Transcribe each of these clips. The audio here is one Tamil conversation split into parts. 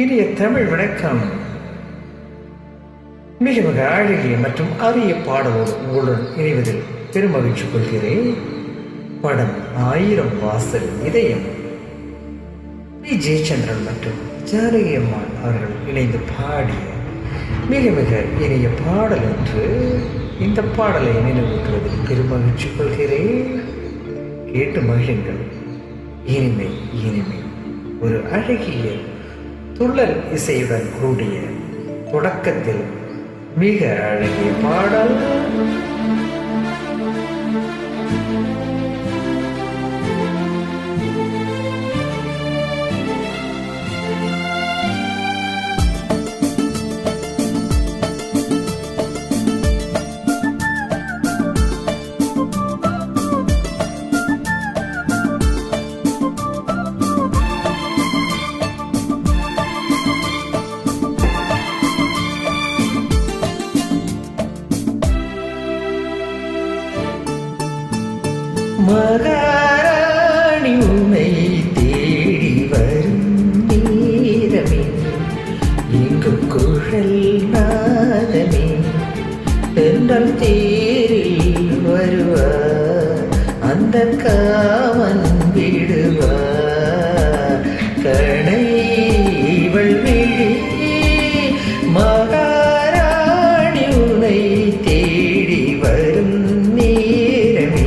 இனிய தமிழ் வணக்கம். மிக மிக அழகிய மற்றும் அரிய பாடலோடு உங்களுடன் இணைவதில் பெருமகிழ்ச்சி கொள்கிறேன். படம் 1000 வாசல் இதயம். ஜெயச்சந்திரன் மற்றும் ஜானகி அம்மாள் அவர்கள் இணைந்து பாடிய மிக மிக இனிய பாடல் என்று இந்த பாடலை நினைவூட்டுவதில் பெருமகிழ்ச்சி கொள்கிறேன். கேட்டு மகிழுங்கள். இனிமை இனிமை ஒரு அழகிய துள்ளல் இசையுடன் கூடிய தொடக்கத்தில் மிக அழகிய பாடல். மகாராணி உன்னை தேடி வரும் நேரமே, இங்கு குழல் நாதமே, தென்றல் தேரில் வருவார், அந்த காமன் விடுவார் கணை இவள் விழி. மகாராணி உன்னை தேடி வரும் நேரமே,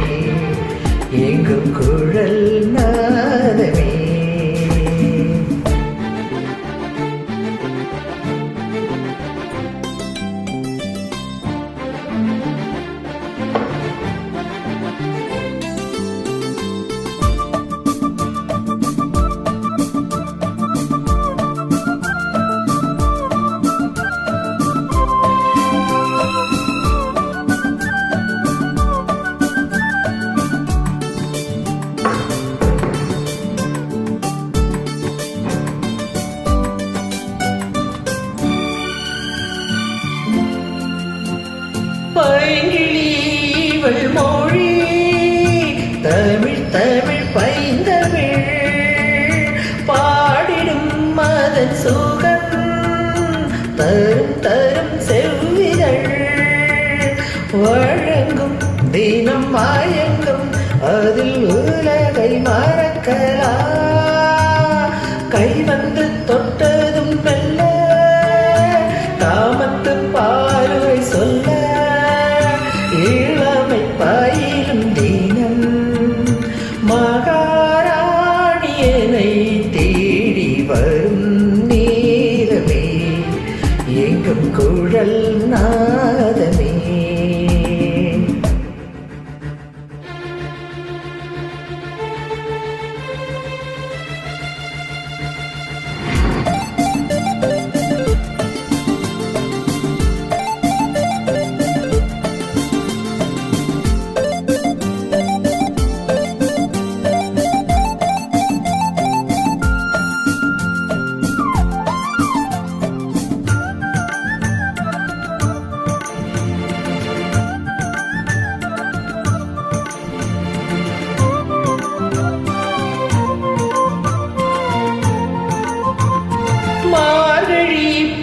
எங்கும் குழல் நாதமே. பைங்கிழீவள் மொழி தமிழ் தமிழ் பைந்தமிழ் பாடிடும் மதன் சுகம் தரும் தரும் செவ்விதழ் வழங்கும் தினம் மயங்கும் அதில் உலகை மறக்கலா. கை வந்து தொட்டதும் மெல்ல காமத்து பார்வை சொல்ல இளமை பயிலும் தினம். மகாராணியனை தேடி வரும் நேரமே, எங்கும் குழல் நாதமே.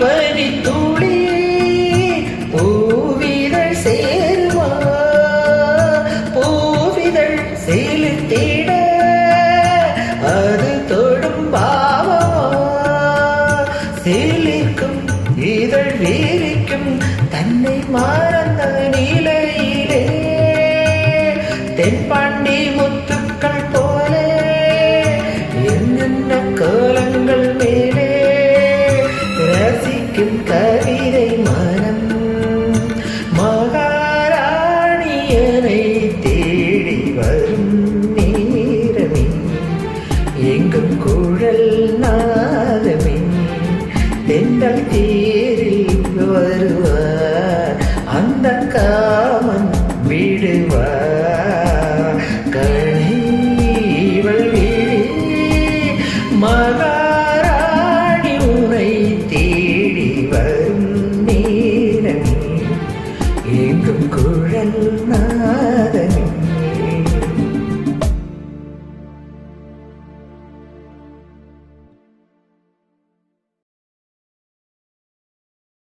பனித்துளி பூவிதழ் சேர்வா, பூவிதழ் செலுத்திட அது தொடும் பாவா. சிலிக்கும் இதழ் வீரிக்கும் தன்னை மறந்த நிலையிலே, தென்பாண்டி முத்துக்கள் போல என்னென்ன கோலங்கள் மேலே ரசிக்கும் கவிதை மனம். மகாராணியனை தேடி வரும் நேரமே, எங்கும் குழல் நாதமே, தென்றல் தீ